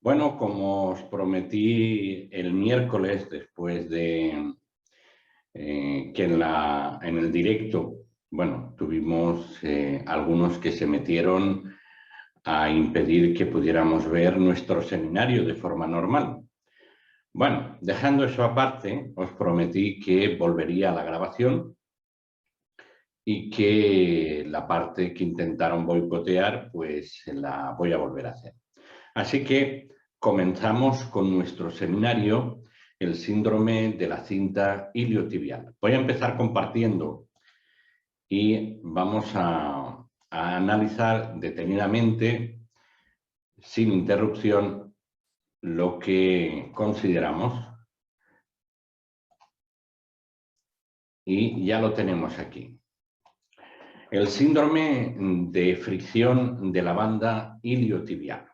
Bueno, como os prometí el miércoles, después de que en el directo, bueno, tuvimos algunos que se metieron a impedir que pudiéramos ver nuestro seminario de forma normal. Bueno, dejando eso aparte, os prometí que volvería a la grabación y que la parte que intentaron boicotear, pues la voy a volver a hacer. Así que comenzamos con nuestro seminario, el síndrome de la cinta iliotibial. Voy a empezar compartiendo y vamos a analizar detenidamente, sin interrupción, lo que consideramos. Y ya lo tenemos aquí. El síndrome de fricción de la banda iliotibial.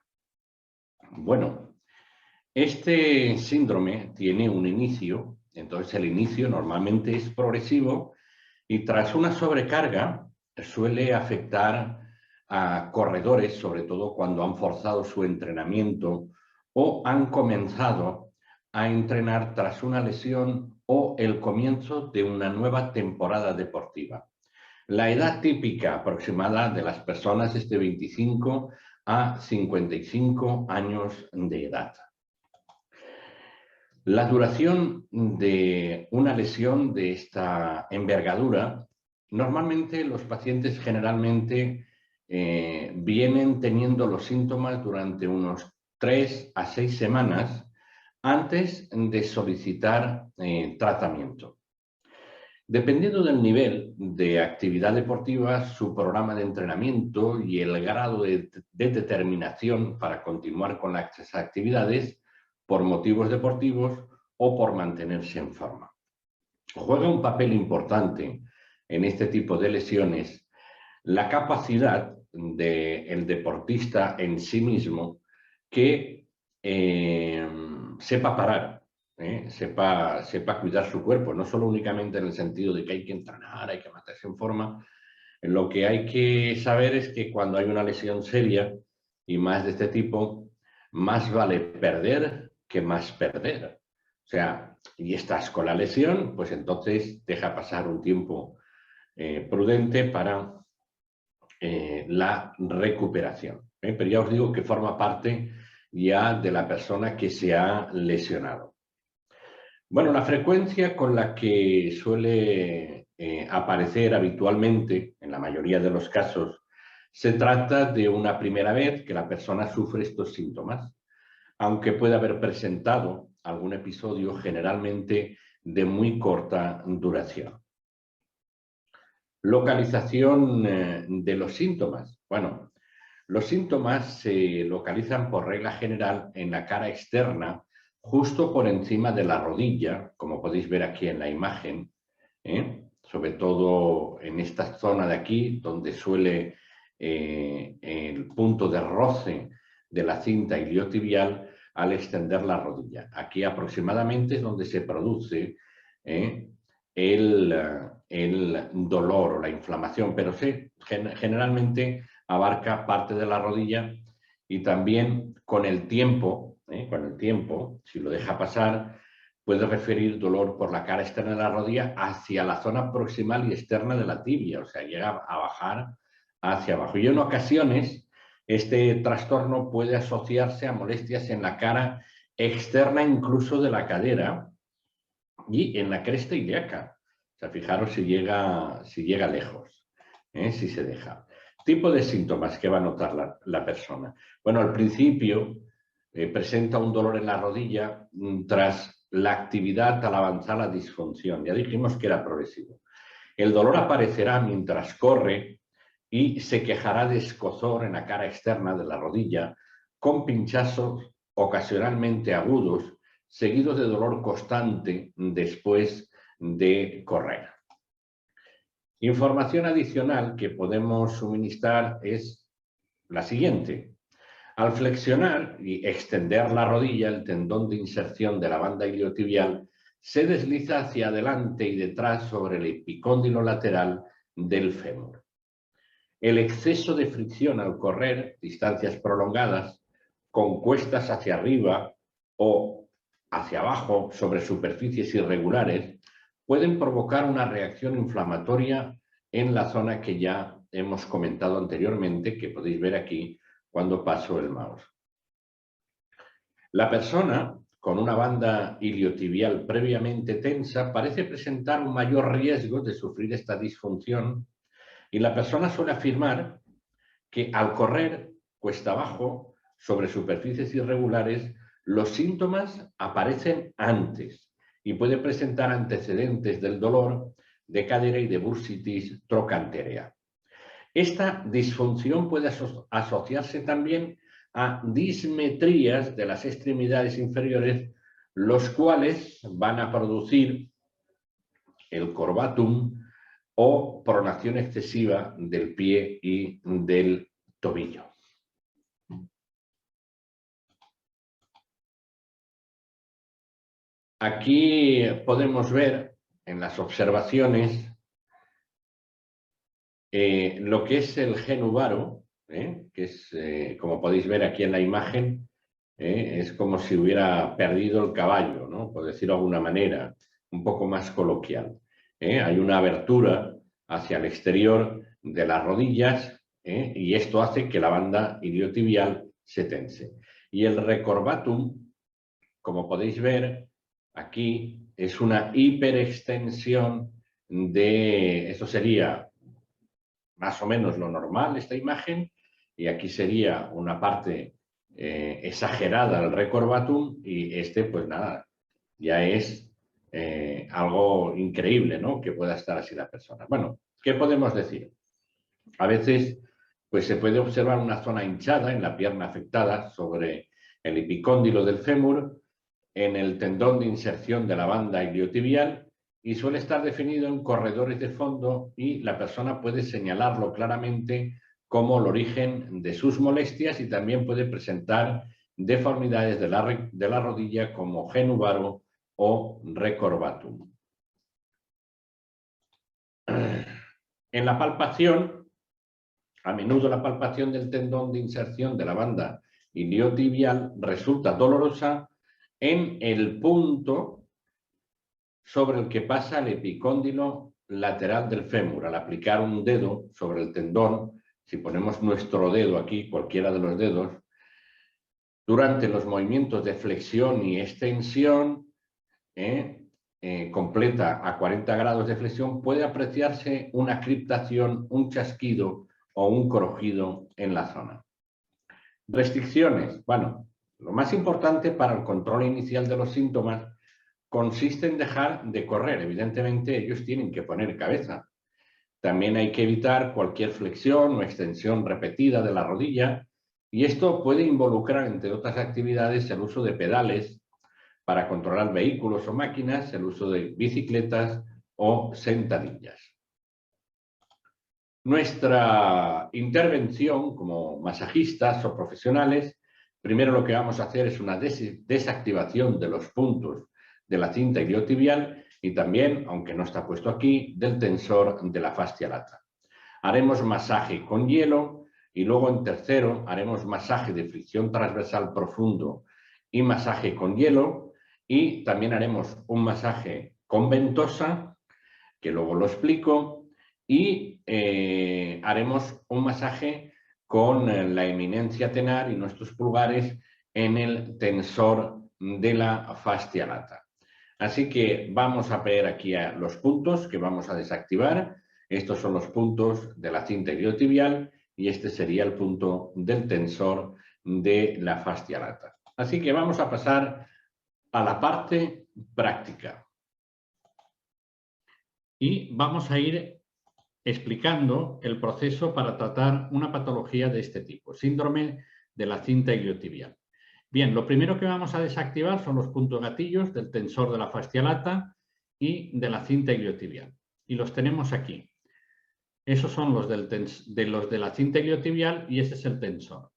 Bueno, este síndrome tiene un inicio, entonces el inicio normalmente es progresivo y tras una sobrecarga suele afectar a corredores, sobre todo cuando han forzado su entrenamiento o han comenzado a entrenar tras una lesión o el comienzo de una nueva temporada deportiva. La edad típica aproximada de las personas es de 25 a 55 años de edad. La duración de una lesión de esta envergadura, normalmente los pacientes generalmente vienen teniendo los síntomas durante unos 3 a 6 semanas antes de solicitar tratamiento. Dependiendo del nivel de actividad deportiva, su programa de entrenamiento y el grado de determinación para continuar con las actividades por motivos deportivos o por mantenerse en forma. Juega un papel importante en este tipo de lesiones la capacidad del deportista en sí mismo que sepa parar, sepa cuidar su cuerpo, no solo únicamente en el sentido de que hay que entrenar, hay que mantenerse en forma. Lo que hay que saber es que cuando hay una lesión seria y más de este tipo, más vale perder que más perder. O sea, y estás con la lesión, pues entonces deja pasar un tiempo prudente para la recuperación. Pero ya os digo que forma parte ya de la persona que se ha lesionado. Bueno, la frecuencia con la que suele aparecer habitualmente, en la mayoría de los casos, se trata de una primera vez que la persona sufre estos síntomas, aunque puede haber presentado algún episodio generalmente de muy corta duración. Localización de los síntomas. Bueno, los síntomas se localizan por regla general en la cara externa, justo por encima de la rodilla, como podéis ver aquí en la imagen, sobre todo en esta zona de aquí, donde suele el punto de roce de la cinta iliotibial al extender la rodilla. Aquí aproximadamente es donde se produce el dolor o la inflamación, pero sí, generalmente abarca parte de la rodilla y también con el tiempo, si lo deja pasar, puede referir dolor por la cara externa de la rodilla hacia la zona proximal y externa de la tibia, o sea, llega a bajar hacia abajo. Y en ocasiones este trastorno puede asociarse a molestias en la cara externa incluso de la cadera y en la cresta ilíaca. O sea, fijaros si llega lejos, si se deja. Tipo de síntomas que va a notar la persona. Bueno, al principio presenta un dolor en la rodilla tras la actividad al avanzar la disfunción. Ya dijimos que era progresivo. El dolor aparecerá mientras corre y se quejará de escozor en la cara externa de la rodilla, con pinchazos ocasionalmente agudos, seguidos de dolor constante después de correr. Información adicional que podemos suministrar es la siguiente. Al flexionar y extender la rodilla, el tendón de inserción de la banda iliotibial se desliza hacia adelante y detrás sobre el epicóndilo lateral del fémur. El exceso de fricción al correr distancias prolongadas con cuestas hacia arriba o hacia abajo sobre superficies irregulares, pueden provocar una reacción inflamatoria en la zona que ya hemos comentado anteriormente, que podéis ver aquí cuando paso el mouse. La persona con una banda iliotibial previamente tensa parece presentar un mayor riesgo de sufrir esta disfunción y la persona suele afirmar que al correr cuesta abajo sobre superficies irregulares, los síntomas aparecen antes y puede presentar antecedentes del dolor de cadera y de bursitis trocanterea. Esta disfunción puede asociarse también a dismetrías de las extremidades inferiores, los cuales van a producir el corbatum o pronación excesiva del pie y del tobillo. Aquí podemos ver en las observaciones lo que es el genu varo, que es, como podéis ver aquí en la imagen, es como si hubiera perdido el caballo, ¿no? Por decirlo de alguna manera, un poco más coloquial. Hay una abertura hacia el exterior de las rodillas y esto hace que la banda iliotibial se tense. Y el recorbatum, como podéis ver, aquí es una hiperextensión de, esto sería más o menos lo normal, esta imagen, y aquí sería una parte exagerada del recorbatum y este, pues nada, ya es algo increíble, ¿no? Que pueda estar así la persona. Bueno, ¿qué podemos decir? A veces, pues se puede observar una zona hinchada en la pierna afectada sobre el epicóndilo del fémur, en el tendón de inserción de la banda iliotibial y suele estar definido en corredores de fondo y la persona puede señalarlo claramente como el origen de sus molestias y también puede presentar deformidades de la rodilla como genu varo o recorbatum. En la palpación, a menudo la palpación del tendón de inserción de la banda iliotibial resulta dolorosa en el punto sobre el que pasa el epicóndilo lateral del fémur. Al aplicar un dedo sobre el tendón, si ponemos nuestro dedo aquí, cualquiera de los dedos, durante los movimientos de flexión y extensión, completa a 40 grados de flexión, puede apreciarse una criptación, un chasquido o un crujido en la zona. Restricciones. Bueno, lo más importante para el control inicial de los síntomas consiste en dejar de correr. Evidentemente, ellos tienen que poner cabeza. También hay que evitar cualquier flexión o extensión repetida de la rodilla y esto puede involucrar, entre otras actividades, el uso de pedales para controlar vehículos o máquinas, el uso de bicicletas o sentadillas. Nuestra intervención como masajistas o profesionales, primero lo que vamos a hacer es una desactivación de los puntos de la cinta iliotibial y también, aunque no está puesto aquí, del tensor de la fascia lata. Haremos masaje con hielo y luego en tercero haremos masaje de fricción transversal profundo y masaje con hielo y también haremos un masaje con ventosa, que luego lo explico, y haremos un masaje con la eminencia tenar y nuestros pulgares en el tensor de la fascia lata. Así que vamos a ver aquí los puntos que vamos a desactivar. Estos son los puntos de la cinta iliotibial y este sería el punto del tensor de la fascia lata. Así que vamos a pasar a la parte práctica. Y vamos a ir explicando el proceso para tratar una patología de este tipo, síndrome de la cinta iliotibial. Bien, lo primero que vamos a desactivar son los puntos gatillos del tensor de la fascia lata y de la cinta iliotibial. Y los tenemos aquí. Esos son los de la cinta iliotibial y ese es el tensor.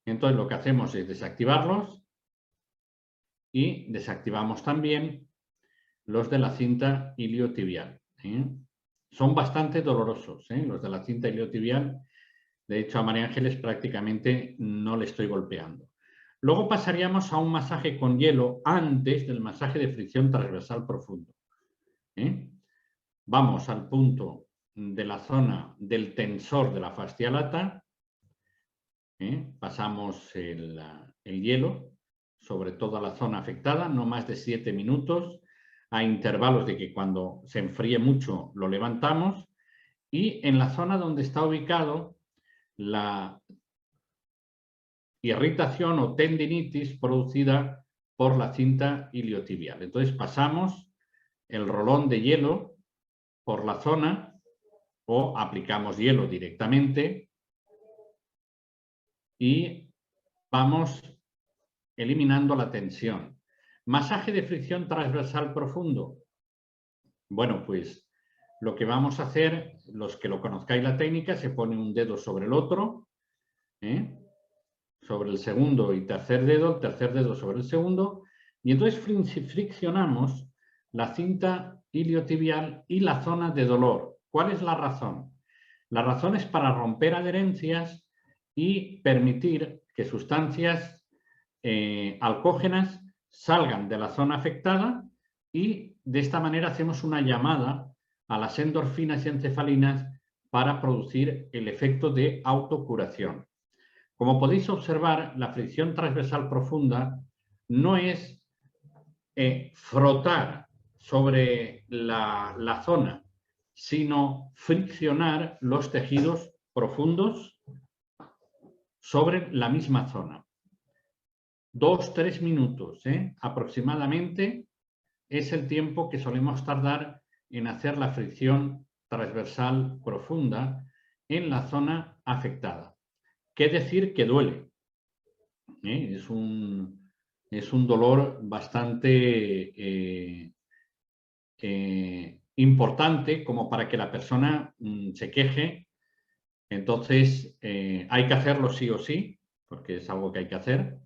Entonces lo que hacemos es desactivarlos y desactivamos también los de la cinta iliotibial. Son bastante dolorosos, los de la cinta iliotibial. De hecho, a María Ángeles prácticamente no le estoy golpeando. Luego pasaríamos a un masaje con hielo antes del masaje de fricción transversal profundo. Vamos al punto de la zona del tensor de la fascia lata, pasamos el hielo sobre toda la zona afectada, no más de 7 minutos, a intervalos de que cuando se enfríe mucho lo levantamos, y en la zona donde está ubicado la irritación o tendinitis producida por la cinta iliotibial. Entonces pasamos el rolón de hielo por la zona o aplicamos hielo directamente y vamos eliminando la tensión. Masaje de fricción transversal profundo. Bueno, pues lo que vamos a hacer, los que lo conozcáis la técnica, se pone un dedo sobre el otro, sobre el segundo y tercer dedo, el tercer dedo sobre el segundo, y entonces friccionamos la cinta iliotibial y la zona de dolor. ¿Cuál es la razón? La razón es para romper adherencias y permitir que sustancias alcógenas salgan de la zona afectada, y de esta manera hacemos una llamada a las endorfinas y encefalinas para producir el efecto de autocuración. Como podéis observar, la fricción transversal profunda no es frotar sobre la zona, sino friccionar los tejidos profundos sobre la misma zona. 2-3 minutos aproximadamente es el tiempo que solemos tardar en hacer la fricción transversal profunda en la zona afectada. ¿Qué decir que duele? Es un dolor bastante importante como para que la persona se queje. Entonces hay que hacerlo sí o sí, porque es algo que hay que hacer.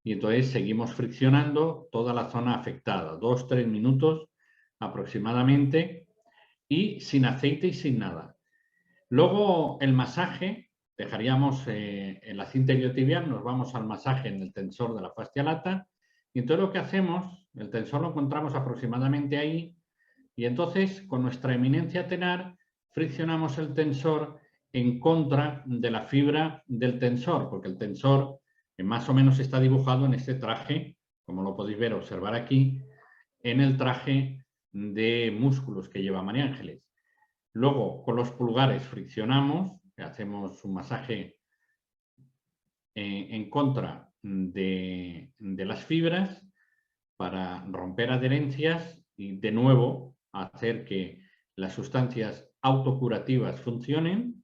Y entonces seguimos friccionando toda la zona afectada, 2-3 minutos aproximadamente, y sin aceite y sin nada. Luego el masaje, dejaríamos en la cinta iliotibial, nos vamos al masaje en el tensor de la fascia lata, y entonces lo que hacemos, el tensor lo encontramos aproximadamente ahí, y entonces con nuestra eminencia tenar friccionamos el tensor en contra de la fibra del tensor, porque el tensor más o menos está dibujado en este traje, como lo podéis ver, observar aquí, en el traje de músculos que lleva María Ángeles. Luego, con los pulgares friccionamos, hacemos un masaje en contra de las fibras para romper adherencias y, de nuevo, hacer que las sustancias autocurativas funcionen.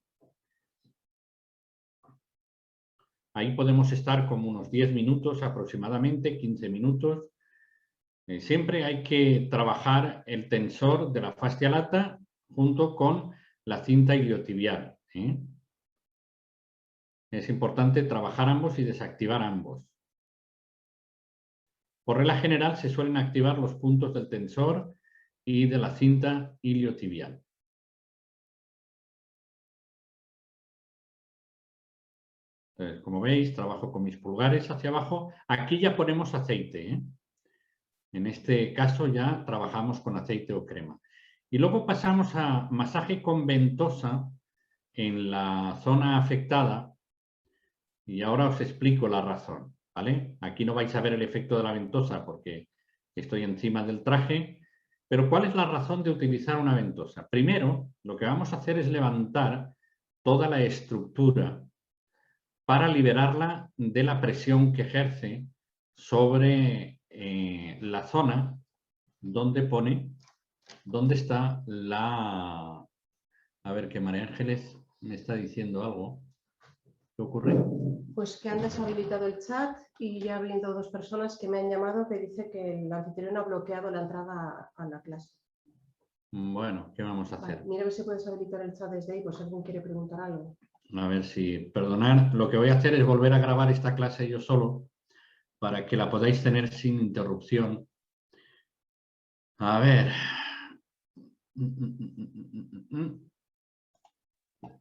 Ahí podemos estar como unos 10 minutos aproximadamente, 15 minutos. Siempre hay que trabajar el tensor de la fascia lata junto con la cinta iliotibial. Es importante trabajar ambos y desactivar ambos. Por regla general se suelen activar los puntos del tensor y de la cinta iliotibial. Entonces, como veis, trabajo con mis pulgares hacia abajo. Aquí ya ponemos aceite. En este caso ya trabajamos con aceite o crema. Y luego pasamos a masaje con ventosa en la zona afectada. Y ahora os explico la razón, ¿vale? Aquí no vais a ver el efecto de la ventosa porque estoy encima del traje. Pero ¿cuál es la razón de utilizar una ventosa? Primero, lo que vamos a hacer es levantar toda la estructura para liberarla de la presión que ejerce sobre la zona donde está la... A ver, que María Ángeles me está diciendo algo. ¿Qué ocurre? Pues que han deshabilitado el chat y ya ha habido 2 personas que me han llamado que dice que el anfitrión ha bloqueado la entrada a la clase. Bueno, ¿qué vamos a hacer? Vale, mira a ver si puedes habilitar el chat desde ahí, pues si alguien quiere preguntar algo. A ver si... Perdonad, lo que voy a hacer es volver a grabar esta clase yo solo para que la podáis tener sin interrupción. A ver.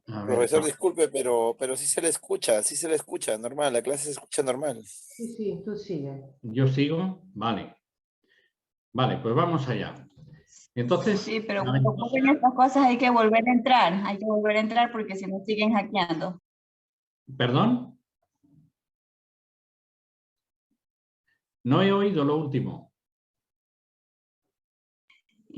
A ver, Profesor, disculpe, pero sí se le escucha, normal, la clase se escucha normal. Sí, sí, tú sigue. ¿yo sigo? Vale. Vale, pues vamos allá. Entonces, Sí, pero la cuando ventosa... ocurren estas cosas hay que volver a entrar porque si no siguen hackeando. ¿Perdón? No he oído lo último.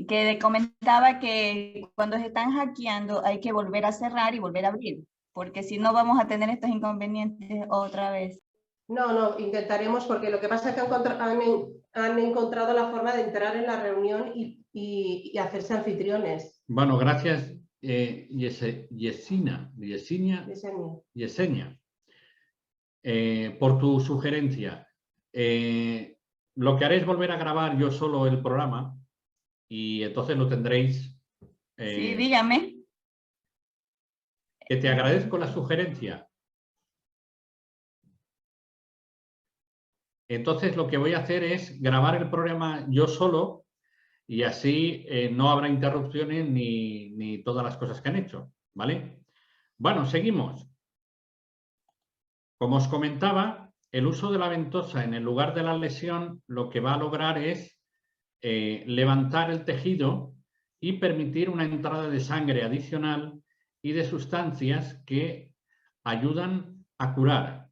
Que comentaba que cuando se están hackeando hay que volver a cerrar y volver a abrir, porque si no vamos a tener estos inconvenientes otra vez. No, intentaremos, porque lo que pasa es que han encontrado la forma de entrar en la reunión y hacerse anfitriones. Bueno, gracias, Yesenia, por tu sugerencia. Lo que haré es volver a grabar yo solo el programa y entonces lo tendréis. Sí, dígame. Que te agradezco la sugerencia. Entonces lo que voy a hacer es grabar el programa yo solo y así no habrá interrupciones ni todas las cosas que han hecho, ¿vale? Bueno, seguimos. Como os comentaba, el uso de la ventosa en el lugar de la lesión lo que va a lograr es levantar el tejido y permitir una entrada de sangre adicional y de sustancias que ayudan a curar,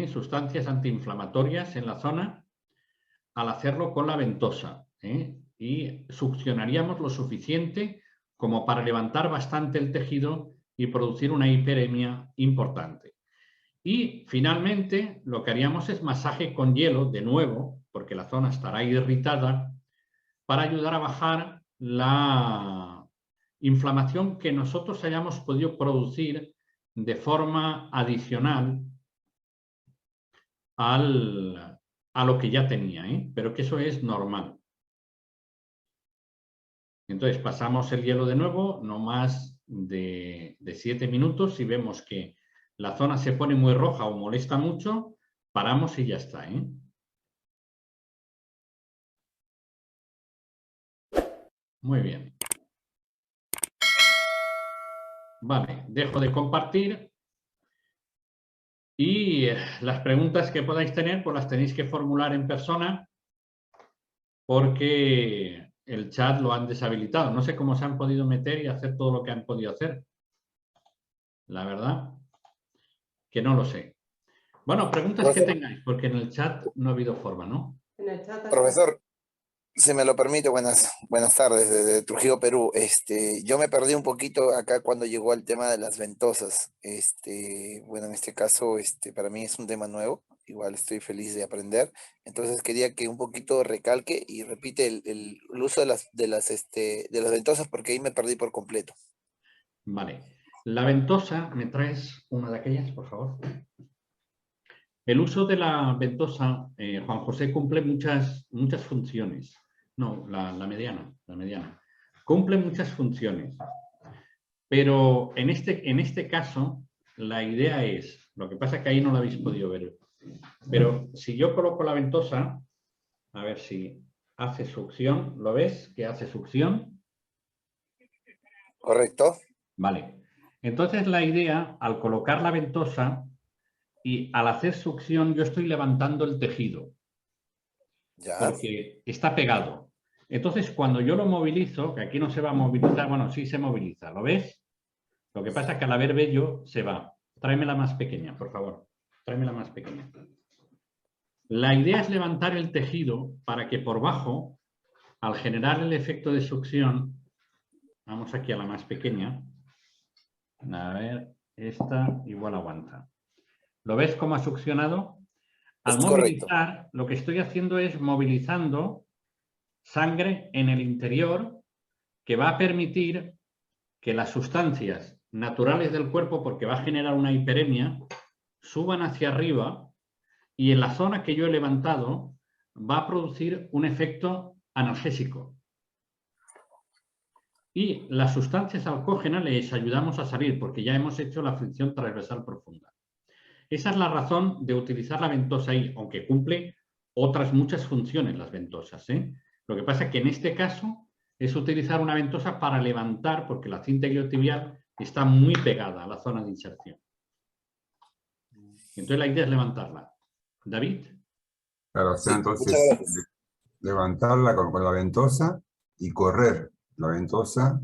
sustancias antiinflamatorias en la zona al hacerlo con la ventosa. Y succionaríamos lo suficiente como para levantar bastante el tejido y producir una hiperemia importante. Y finalmente lo que haríamos es masaje con hielo de nuevo, porque la zona estará irritada, para ayudar a bajar la inflamación que nosotros hayamos podido producir de forma adicional a lo que ya tenía, pero que eso es normal. Entonces pasamos el hielo de nuevo, no más de 7 minutos. Si vemos que la zona se pone muy roja o molesta mucho, paramos y ya está. Muy bien. Vale, dejo de compartir y las preguntas que podáis tener, pues las tenéis que formular en persona porque el chat lo han deshabilitado. No sé cómo se han podido meter y hacer todo lo que han podido hacer. La verdad que no lo sé. Bueno, preguntas que tengáis, porque en el chat no ha habido forma, ¿no? En el chat Profesor, si me lo permite, buenas tardes desde Trujillo, Perú. Yo me perdí un poquito acá cuando llegó el tema de las ventosas. Bueno, en este caso, para mí es un tema nuevo. Igual estoy feliz de aprender. Entonces quería que un poquito recalque y repite el uso de las ventosas porque ahí me perdí por completo. Vale. La ventosa, ¿me traes una de aquellas, por favor? El uso de la ventosa, Juan José, cumple muchas funciones. No, la mediana. Cumple muchas funciones. Pero en este caso, la idea es, lo que pasa es que ahí no lo habéis podido ver, pero si yo coloco la ventosa, a ver si hace succión, ¿lo ves? Que hace succión. ¿Correcto? Vale. Entonces la idea, al colocar la ventosa y al hacer succión, yo estoy levantando el tejido. Ya. Porque está pegado. Entonces, cuando yo lo movilizo, que aquí no se va a movilizar, bueno, sí se moviliza, ¿lo ves? Lo que pasa es que al haber vello se va. Tráemela más pequeña, por favor. Tráemela más pequeña. La idea es levantar el tejido para que por bajo, al generar el efecto de succión, vamos aquí a la más pequeña. A ver, esta igual aguanta. ¿Lo ves cómo ha succionado? Al movilizar, lo que estoy haciendo es movilizando sangre en el interior que va a permitir que las sustancias naturales del cuerpo, porque va a generar una hiperemia, suban hacia arriba y en la zona que yo he levantado va a producir un efecto analgésico. Y las sustancias alcógenas les ayudamos a salir porque ya hemos hecho la fricción transversal profunda. Esa es la razón de utilizar la ventosa ahí, aunque cumple otras muchas funciones las ventosas. Lo que pasa es que en este caso es utilizar una ventosa para levantar, porque la cinta iliotibial está muy pegada a la zona de inserción. Entonces la idea es levantarla. David. Claro, o sea, Sí, entonces muchas gracias. levantarla con la ventosa y correr la ventosa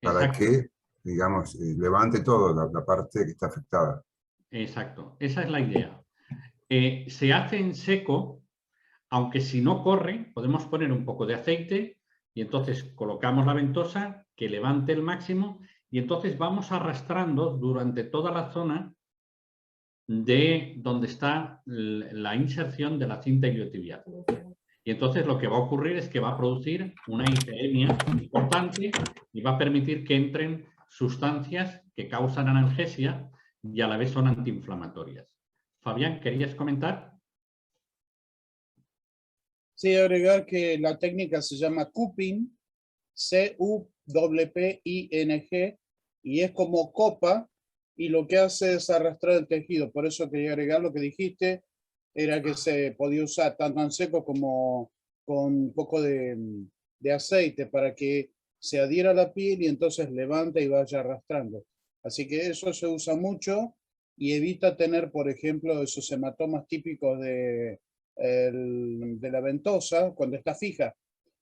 para Exacto. que, digamos, levante todo la parte que está afectada. Exacto, esa es la idea. Se hace en seco, aunque si no corre, podemos poner un poco de aceite y entonces colocamos la ventosa que levante el máximo y entonces vamos arrastrando durante toda la zona de donde está la inserción de la cinta iliotibial. Y entonces lo que va a ocurrir es que va a producir una hiperemia importante y va a permitir que entren sustancias que causan analgesia y a la vez son antiinflamatorias. Fabián, ¿querías comentar? Sí, agregar que la técnica se llama cupping, C-U-P-P-I-N-G, y es como copa, y lo que hace es arrastrar el tejido. Por eso quería agregar lo que dijiste, era que se podía usar tanto en seco como con un poco de aceite para que se adhiera a la piel y entonces levanta y vaya arrastrando. Así que eso se usa mucho y evita tener, por ejemplo, esos hematomas típicos de la ventosa cuando está fija.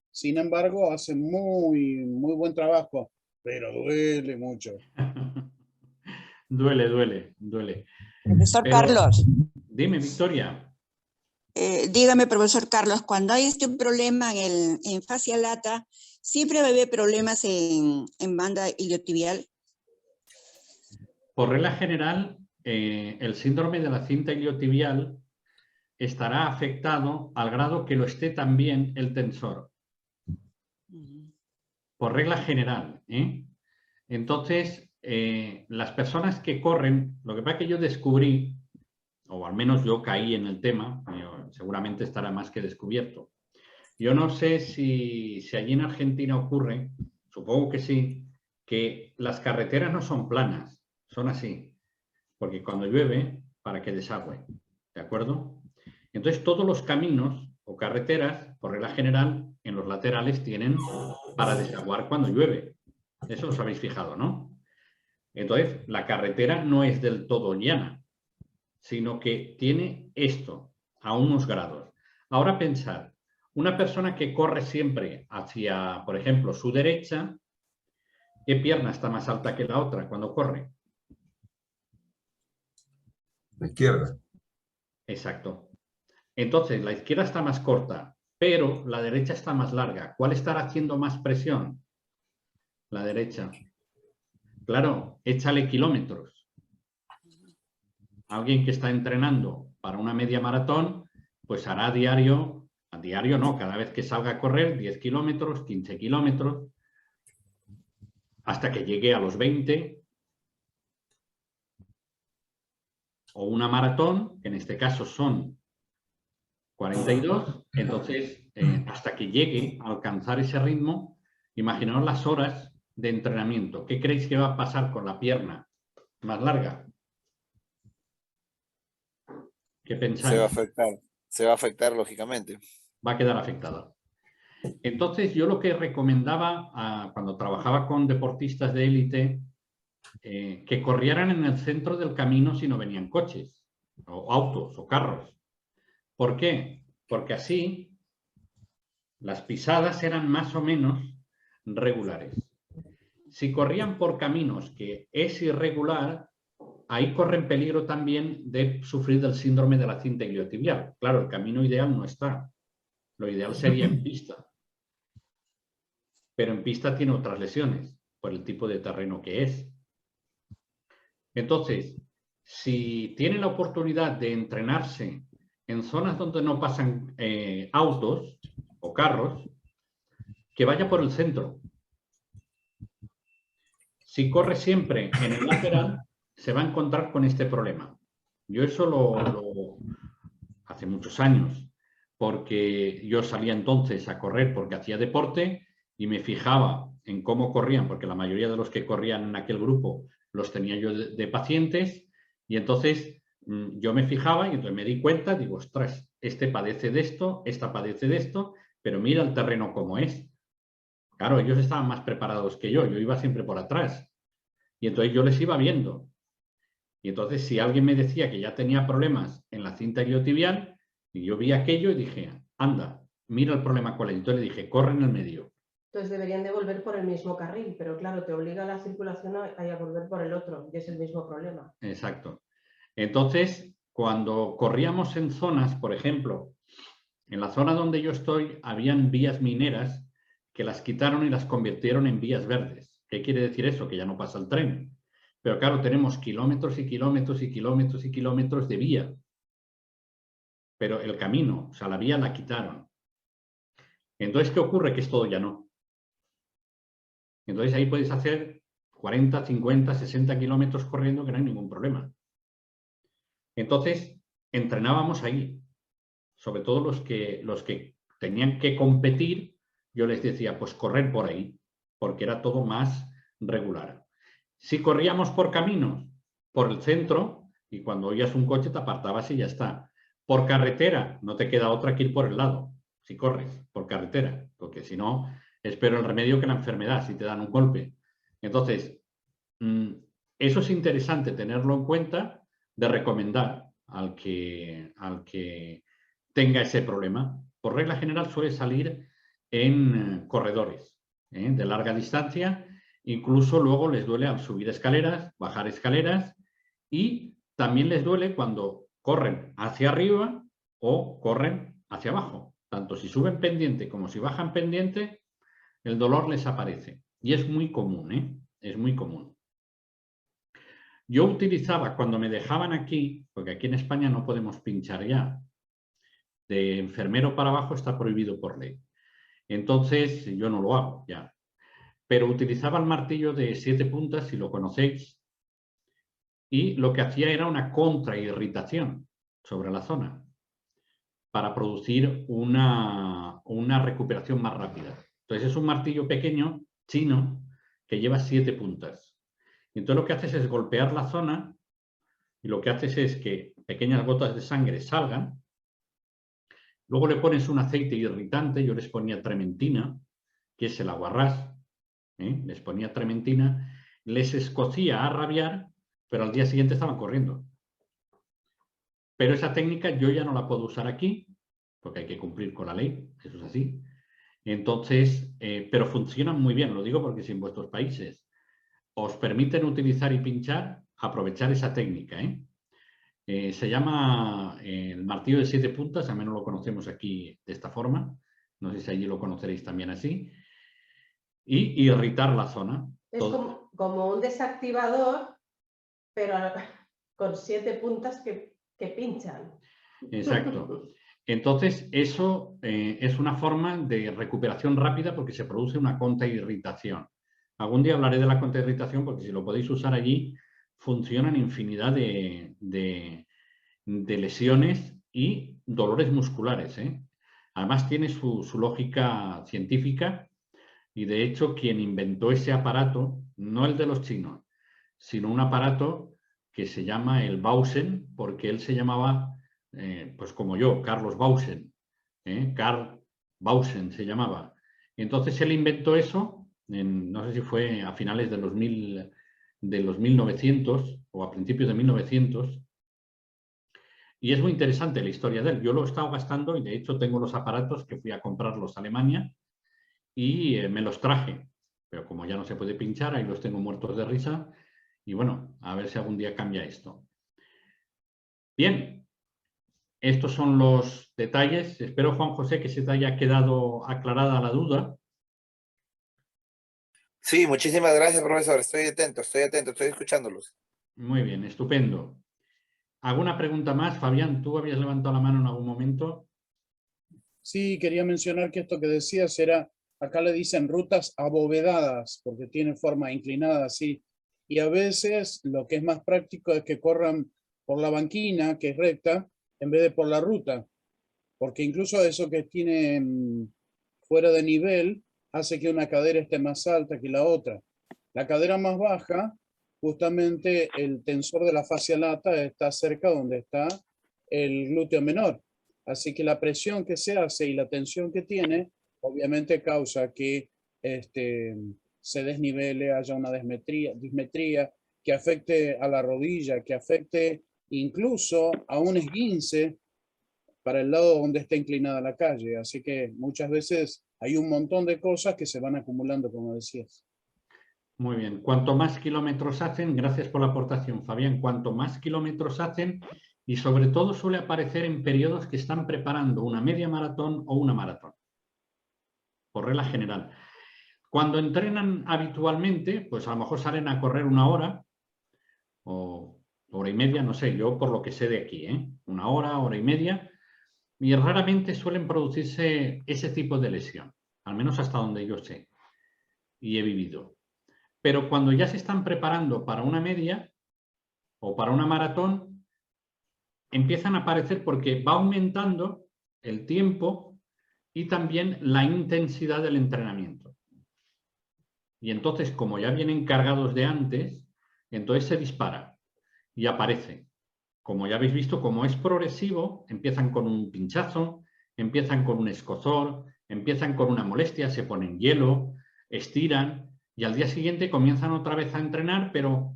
Sin embargo, hace muy buen trabajo, pero duele mucho. Duele. Profesor Pero, Carlos, dime, Victoria. dígame, profesor Carlos, cuando hay este problema en fascia lata, ¿siempre va a haber problemas en banda iliotibial? Por regla general, el síndrome de la cinta iliotibial estará afectado al grado que lo esté también el tensor. Por regla general. Entonces, las personas que corren, lo que pasa es que yo descubrí, o al menos yo caí en el tema, seguramente estará más que descubierto. Yo no sé si allí en Argentina ocurre, supongo que sí, que las carreteras no son planas, son así, porque cuando llueve, para que desagüe, ¿de acuerdo? Entonces todos los caminos o carreteras, por regla general, en los laterales tienen para desaguar cuando llueve. Eso os habéis fijado, ¿no? Entonces, la carretera no es del todo llana, sino que tiene esto a unos grados. Ahora pensad, una persona que corre siempre hacia, por ejemplo, su derecha, ¿qué pierna está más alta que la otra cuando corre? La izquierda. Exacto. Entonces, la izquierda está más corta, pero la derecha está más larga. ¿Cuál estará haciendo más presión? La derecha. Claro, échale kilómetros. Alguien que está entrenando para una media maratón, pues hará a diario no, cada vez que salga a correr 10 kilómetros, 15 kilómetros, hasta que llegue a los 20. O una maratón, que en este caso son 42, entonces hasta que llegue a alcanzar ese ritmo, imaginaos las horas de entrenamiento. ¿Qué creéis que va a pasar con la pierna más larga? ¿Qué pensáis? Se va a afectar lógicamente. Va a quedar afectada. Entonces yo lo que recomendaba cuando trabajaba con deportistas de élite, que corrieran en el centro del camino si no venían coches, o autos, o carros. ¿Por qué? Porque así las pisadas eran más o menos regulares. Si corrían por caminos que es irregular, ahí corren peligro también de sufrir del síndrome de la cinta iliotibial. Claro, el camino ideal no está. Lo ideal sería en pista. Pero en pista tiene otras lesiones por el tipo de terreno que es. Entonces, si tiene la oportunidad de entrenarse en zonas donde no pasan autos o carros, que vaya por el centro. Si corre siempre en el lateral, se va a encontrar con este problema. Yo eso lo hace muchos años, porque yo salía entonces a correr porque hacía deporte y me fijaba en cómo corrían, porque la mayoría de los que corrían en aquel grupo los tenía yo de pacientes, y entonces yo me fijaba y entonces me di cuenta, digo, ostras, este padece de esto, esta padece de esto, pero mira el terreno como es. Claro, ellos estaban más preparados que yo iba siempre por atrás. Y entonces yo les iba viendo. Y entonces si alguien me decía que ya tenía problemas en la cinta iliotibial, y yo vi aquello y dije, anda, mira el problema cuál es. Entonces le dije, corre en el medio. Entonces deberían de volver por el mismo carril, pero claro, te obliga a la circulación a volver por el otro, y es el mismo problema. Exacto. Entonces, cuando corríamos en zonas, por ejemplo, en la zona donde yo estoy, habían vías mineras que las quitaron y las convirtieron en vías verdes. ¿Qué quiere decir eso? Que ya no pasa el tren. Pero claro, tenemos kilómetros y kilómetros y kilómetros y kilómetros de vía. Pero el camino, o sea, la vía la quitaron. Entonces, ¿qué ocurre? Que esto ya no. Entonces ahí puedes hacer 40, 50, 60 kilómetros corriendo que no hay ningún problema. Entonces, entrenábamos ahí. Sobre todo los que tenían que competir, yo les decía, pues correr por ahí, porque era todo más regular. Si corríamos por caminos, por el centro, y cuando oías un coche te apartabas y ya está. Por carretera, no te queda otra que ir por el lado, si corres por carretera, porque si no, es peor el remedio que la enfermedad, si te dan un golpe. Entonces, eso es interesante tenerlo en cuenta, de recomendar al que tenga ese problema. Por regla general suele salir en corredores de larga distancia, incluso luego les duele al subir escaleras, bajar escaleras, y también les duele cuando corren hacia arriba o corren hacia abajo. Tanto si suben pendiente como si bajan pendiente, el dolor les aparece. Y es muy común, es muy común. Yo utilizaba, cuando me dejaban aquí, porque aquí en España no podemos pinchar ya, de enfermero para abajo está prohibido por ley. Entonces, yo no lo hago ya. Pero utilizaba el martillo de 7 puntas, si lo conocéis, y lo que hacía era una contrairritación sobre la zona para producir una recuperación más rápida. Entonces, es un martillo pequeño, chino, que lleva 7 puntas. Y entonces lo que haces es golpear la zona y lo que haces es que pequeñas gotas de sangre salgan. Luego le pones un aceite irritante, yo les ponía trementina, que es el aguarrás, les ponía trementina, les escocía a rabiar, pero al día siguiente estaban corriendo. Pero esa técnica yo ya no la puedo usar aquí, porque hay que cumplir con la ley, eso es así. Entonces, pero funcionan muy bien, lo digo porque si en vuestros países os permiten utilizar y pinchar, aprovechar esa técnica, se llama el martillo de 7 puntas, al menos lo conocemos aquí de esta forma, no sé si allí lo conoceréis también así, y irritar la zona. Es como un desactivador, pero con 7 puntas que pinchan. Exacto. Entonces, eso es una forma de recuperación rápida porque se produce una contrairritación. Algún día hablaré de la contrairritación porque si lo podéis usar allí, funcionan infinidad de lesiones y dolores musculares. Además tiene su lógica científica y de hecho quien inventó ese aparato, no el de los chinos, sino un aparato que se llama el Bausen, porque él se llamaba, pues como yo, Carlos Bausen, Carl Bausen se llamaba. Entonces él inventó eso, no sé si fue a finales de los 1900 o a principios de 1900, y es muy interesante la historia de él. Yo lo he estado gastando y de hecho tengo los aparatos que fui a comprarlos a Alemania y me los traje. Pero como ya no se puede pinchar, ahí los tengo muertos de risa. Y bueno, a ver si algún día cambia esto. Bien, estos son los detalles. Espero, Juan José, que se te haya quedado aclarada la duda. Sí, muchísimas gracias, profesor. Estoy atento, estoy escuchándolos. Muy bien, estupendo. ¿Alguna pregunta más? Fabián, ¿tú habías levantado la mano en algún momento? Sí, quería mencionar que esto que decías era, acá le dicen rutas abovedadas, porque tienen forma inclinada así. Y a veces lo que es más práctico es que corran por la banquina, que es recta, en vez de por la ruta. Porque incluso eso que tiene fuera de nivel hace que una cadera esté más alta que la otra. La cadera más baja, justamente el tensor de la fascia lata está cerca donde está el glúteo menor. Así que la presión que se hace y la tensión que tiene, obviamente causa que se desnivele, haya una dismetría, que afecte a la rodilla, que afecte incluso a un esguince para el lado donde está inclinada la calle. Así que muchas veces hay un montón de cosas que se van acumulando, como decías. Muy bien. Cuanto más kilómetros hacen, gracias por la aportación, Fabián, cuanto más kilómetros hacen, y sobre todo suele aparecer en periodos que están preparando una media maratón o una maratón, por regla general. Cuando entrenan habitualmente, pues a lo mejor salen a correr 1 hora o hora y media, no sé, yo por lo que sé de aquí, 1 hora, hora y media, y raramente suelen producirse ese tipo de lesión, al menos hasta donde yo sé y he vivido. Pero cuando ya se están preparando para una media o para una maratón, empiezan a aparecer porque va aumentando el tiempo y también la intensidad del entrenamiento. Y entonces, como ya vienen cargados de antes, entonces se dispara y aparece. Como ya habéis visto, como es progresivo, empiezan con un pinchazo, empiezan con un escozor, empiezan con una molestia, se ponen hielo, estiran y al día siguiente comienzan otra vez a entrenar, pero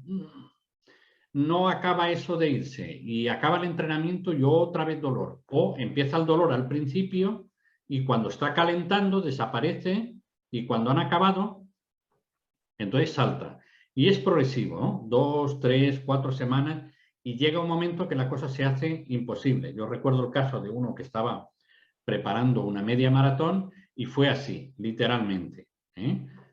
no acaba eso de irse y acaba el entrenamiento y otra vez dolor. O empieza el dolor al principio y cuando está calentando desaparece y cuando han acabado, entonces salta. Y es progresivo, ¿no? 2, 3, 4 semanas y llega un momento que la cosa se hace imposible. Yo recuerdo el caso de uno que estaba preparando una media maratón y fue así, literalmente.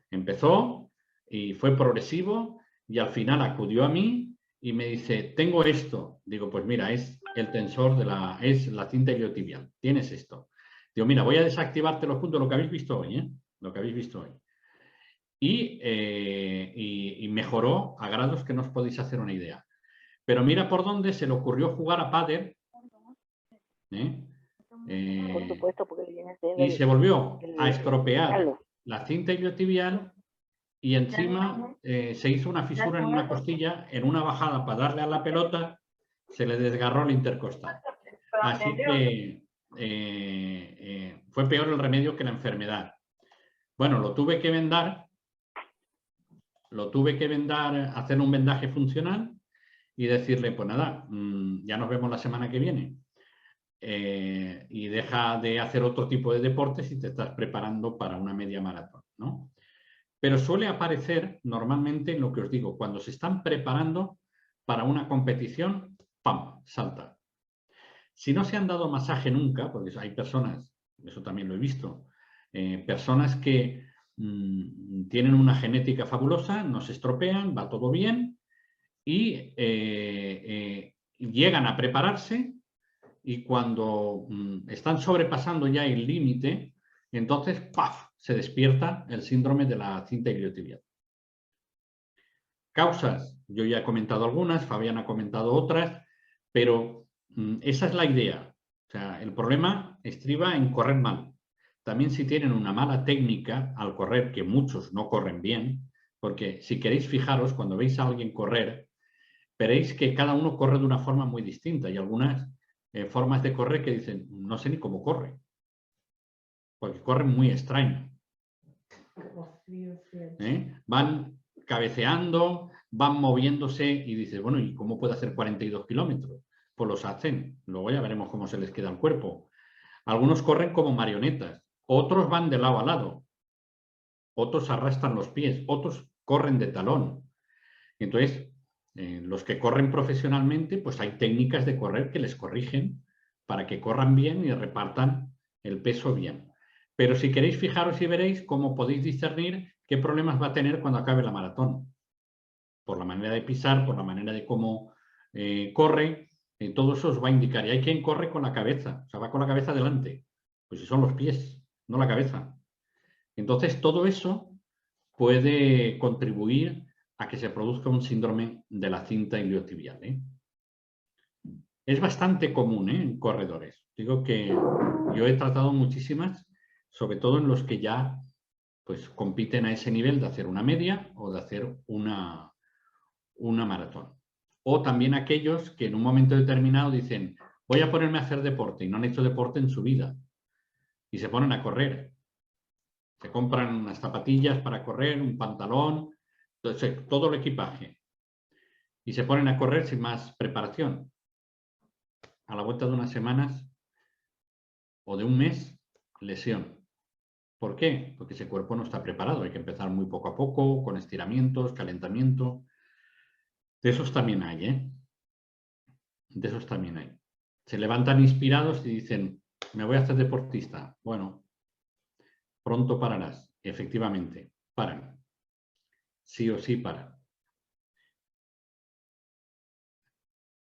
Empezó y fue progresivo y al final acudió a mí y me dice, tengo esto. Digo, pues mira, es el tensor es la cinta iliotibial. Tienes esto. Digo, mira, voy a desactivarte los puntos, lo que habéis visto hoy, lo que habéis visto hoy. Y mejoró a grados que no os podéis hacer una idea. Pero mira por dónde se le ocurrió jugar a pádel. Por supuesto, porque viene y se volvió a estropear la cinta iliotibial y encima se hizo una fisura en una costilla, en una bajada para darle a la pelota, se le desgarró el intercostal. Así que fue peor el remedio que la enfermedad. Bueno, lo tuve que vendar, hacer un vendaje funcional y decirle, pues nada, ya nos vemos la semana que viene. Y deja de hacer otro tipo de deportes si te estás preparando para una media maratón, ¿no? Pero suele aparecer normalmente en lo que os digo, cuando se están preparando para una competición, ¡pam!, salta. Si no se han dado masaje nunca, porque hay personas, eso también lo he visto, personas que tienen una genética fabulosa, no se estropean, va todo bien y llegan a prepararse y cuando están sobrepasando ya el límite, entonces ¡paf!, se despierta el síndrome de la cinta iliotibial. Causas, yo ya he comentado algunas, Fabián ha comentado otras, pero esa es la idea. O sea, el problema estriba en correr mal. También si tienen una mala técnica al correr, que muchos no corren bien, porque si queréis fijaros, cuando veis a alguien correr, veréis que cada uno corre de una forma muy distinta y algunas formas de correr que dicen, no sé ni cómo corre, porque corren muy extraño. Van cabeceando, van moviéndose y dices, bueno, ¿y cómo puede hacer 42 kilómetros? Pues los hacen, luego ya veremos cómo se les queda el cuerpo. Algunos corren como marionetas, otros van de lado a lado, otros arrastran los pies, otros corren de talón. Entonces, los que corren profesionalmente, pues hay técnicas de correr que les corrigen para que corran bien y repartan el peso bien. Pero si queréis fijaros y veréis cómo podéis discernir qué problemas va a tener cuando acabe la maratón. Por la manera de pisar, por la manera de cómo corre, todo eso os va a indicar. Y hay quien corre con la cabeza, o sea, va con la cabeza delante. Pues si son los pies, no la cabeza. Entonces, todo eso puede contribuir a que se produzca un síndrome de la cinta iliotibial. Es bastante común en corredores. Digo que yo he tratado muchísimas, sobre todo en los que ya pues, compiten a ese nivel de hacer una media o de hacer una maratón. O también aquellos que en un momento determinado dicen, voy a ponerme a hacer deporte y no han hecho deporte en su vida y se ponen a correr. Se compran unas zapatillas para correr, un pantalón, entonces, todo el equipaje. Y se ponen a correr sin más preparación. A la vuelta de unas semanas o de un mes, lesión. ¿Por qué? Porque ese cuerpo no está preparado. Hay que empezar muy poco a poco, con estiramientos, calentamiento. De esos también hay, ¿eh? De esos también hay. Se levantan inspirados y dicen, me voy a hacer deportista. Bueno, pronto pararás. Efectivamente, paran. Sí o sí paran.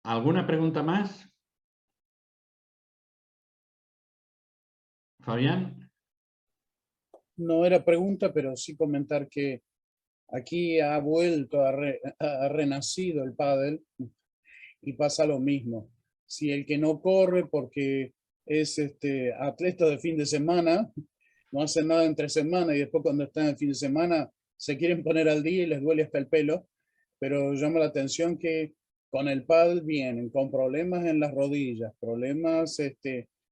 ¿Alguna pregunta más? Fabián. No era pregunta, pero sí comentar que aquí ha vuelto, ha renacido el pádel y pasa lo mismo. Si el que no corre porque es atleta de fin de semana, no hace nada entre semana y después cuando está en el fin de semana se quieren poner al día y les duele hasta el pelo, pero llama la atención que con el pádel vienen con problemas en las rodillas, problemas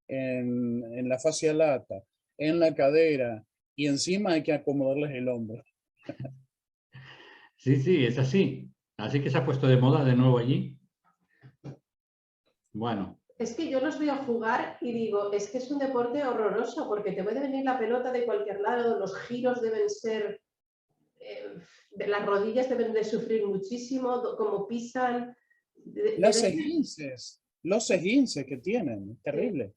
en la fascia lata, en la cadera, y encima hay que acomodarles el hombro. Sí, sí, es así. Así que se ha puesto de moda de nuevo allí. Bueno. Es que yo los veo a jugar y digo, es que es un deporte horroroso porque te puede venir la pelota de cualquier lado, los giros deben ser, las rodillas deben de sufrir muchísimo, como pisan. Los esguinces que tienen, terrible.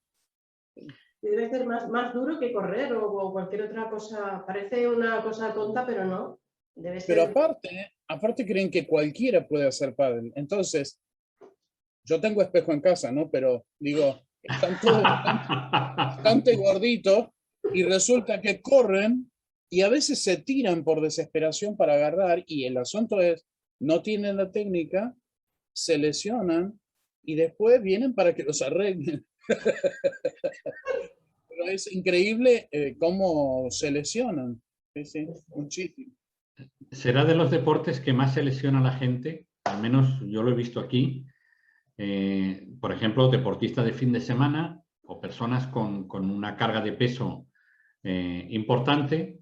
Debe ser más duro que correr o cualquier otra cosa. Parece una cosa tonta, pero no. Debe ser... Pero aparte creen que cualquiera puede hacer pádel. Entonces, yo tengo espejo en casa, ¿no? Pero digo, están todos bastante gorditos y resulta que corren y a veces se tiran por desesperación para agarrar y el asunto es, no tienen la técnica, se lesionan y después vienen para que los arreglen. Pero es increíble cómo se lesionan. Sí, muchísimo. Será de los deportes que más se lesiona a la gente, al menos yo lo he visto aquí. Por ejemplo, deportistas de fin de semana o personas con una carga de peso importante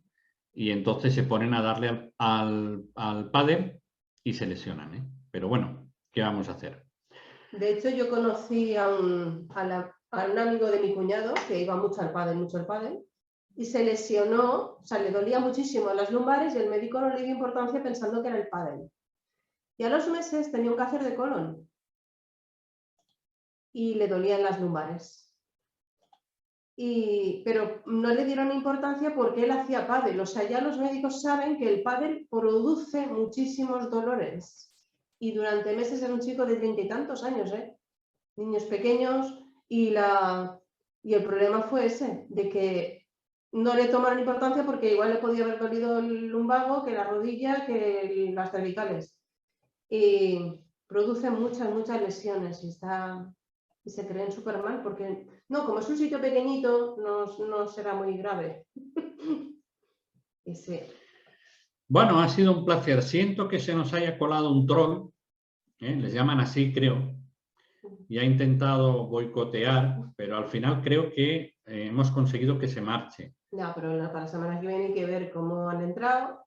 y entonces se ponen a darle al pádel y se lesionan, ¿eh? Pero bueno, ¿qué vamos a hacer? De hecho, yo conocí a un amigo de mi cuñado que iba mucho al pádel, y se lesionó, o sea, le dolía muchísimo las lumbares y el médico no le dio importancia pensando que era el pádel. Y a los meses tenía un cáncer de colon y le dolían las lumbares. Pero no le dieron importancia porque él hacía pádel. O sea, ya los médicos saben que el pádel produce muchísimos dolores. Y durante meses era un chico de 30 y tantos años, niños pequeños, y el problema fue ese, de que no le tomaron importancia porque igual le podía haber dolido el lumbago, que la rodilla, que las cervicales. Y produce muchas lesiones y se creen súper mal porque, no, como es un sitio pequeñito, no será muy grave. Y sí. Bueno, ha sido un placer. Siento que se nos haya colado un troll, les llaman así, creo, y ha intentado boicotear, pero al final creo que hemos conseguido que se marche. No, pero para la semana que viene hay que ver cómo han entrado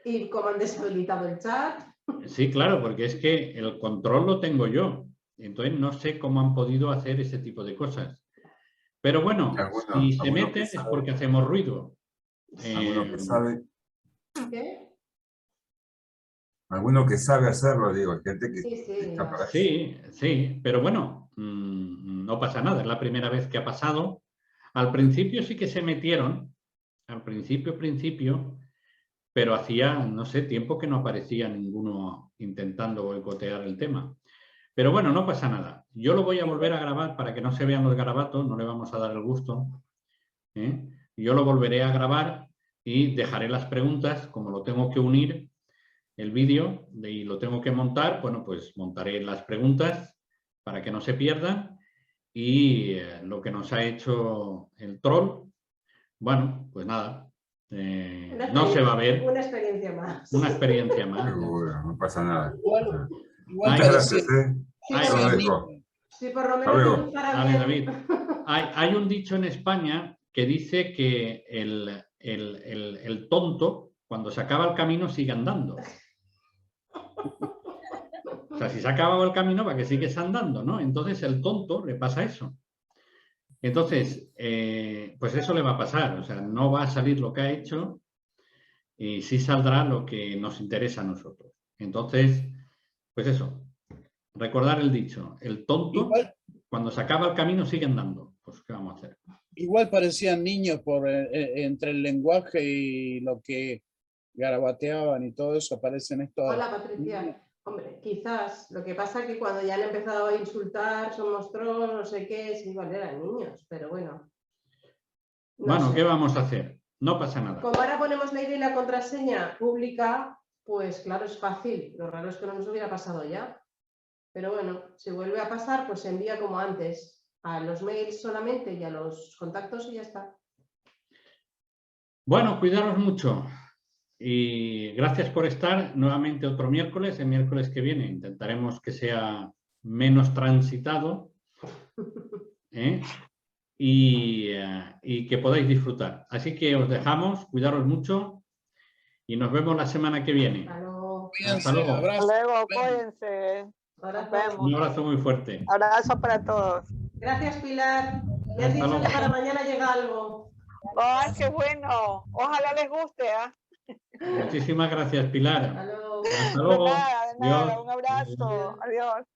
y cómo han deshabilitado el chat. Sí, claro, porque es que el control lo tengo yo. Entonces no sé cómo han podido hacer ese tipo de cosas. Pero bueno, si se meten es porque hacemos ruido. Alguno que sabe. ¿Qué? Alguno que sabe hacerlo, digo, gente que Sí, está para eso. Sí, pero bueno, no pasa nada, es la primera vez que ha pasado. Al principio sí que se metieron, al principio, pero hacía, no sé, tiempo que no aparecía ninguno intentando boicotear el tema. Pero bueno, no pasa nada. Yo lo voy a volver a grabar para que no se vean los garabatos, no le vamos a dar el gusto. Yo lo volveré a grabar y dejaré las preguntas, como lo tengo que unir el vídeo y lo tengo que montar, bueno, pues montaré las preguntas para que no se pierdan y lo que nos ha hecho el troll, bueno, pues nada, no se va a ver. Una experiencia más. Una experiencia más. Seguro, no pasa nada. Igual Muchas gracias, Sí, por lo menos Vale, David. Hay un dicho en España que dice que el tonto, cuando se acaba el camino, sigue andando. O sea, si se ha acabado el camino, ¿para qué sigues andando, no? Entonces, el tonto le pasa eso. Entonces, pues eso le va a pasar. O sea, no va a salir lo que ha hecho y sí saldrá lo que nos interesa a nosotros. Entonces, pues eso. Recordar el dicho. El tonto, Igual, cuando se acaba el camino, sigue andando. Pues, ¿qué vamos a hacer? igual parecían niños por entre el lenguaje y lo que garabateaban y todo eso, aparecen estos. Hola, Patricia. Hombre, quizás. Lo que pasa es que cuando ya han empezado a insultar, somos trolls, no sé qué, es igual eran niños, pero bueno. No Bueno, sé. ¿qué vamos a hacer? No pasa nada. Como ahora ponemos la ID y la contraseña pública, pues claro, es fácil. Lo raro es que no nos hubiera pasado ya. Pero bueno, si vuelve a pasar, pues se envía como antes, a los mails solamente y a los contactos y ya está. Bueno, cuidaros mucho. Y gracias por estar nuevamente otro miércoles. El miércoles que viene intentaremos que sea menos transitado, ¿eh? Y que podáis disfrutar. Así que os dejamos, cuidaros mucho y nos vemos la semana que viene. Hasta luego. Hasta luego. Hasta Abrazo. luego, cuídense. Ahora Nos vemos. Un abrazo muy fuerte. Abrazo para todos. Gracias, Pilar. Me has Hasta dicho luego. que para mañana llega algo. ¡Ay, qué bueno! Ojalá les guste, ¿ah? Muchísimas gracias, Hasta Pilar. luego. Hasta De luego. nada, de nada. Adiós. Un abrazo. Adiós.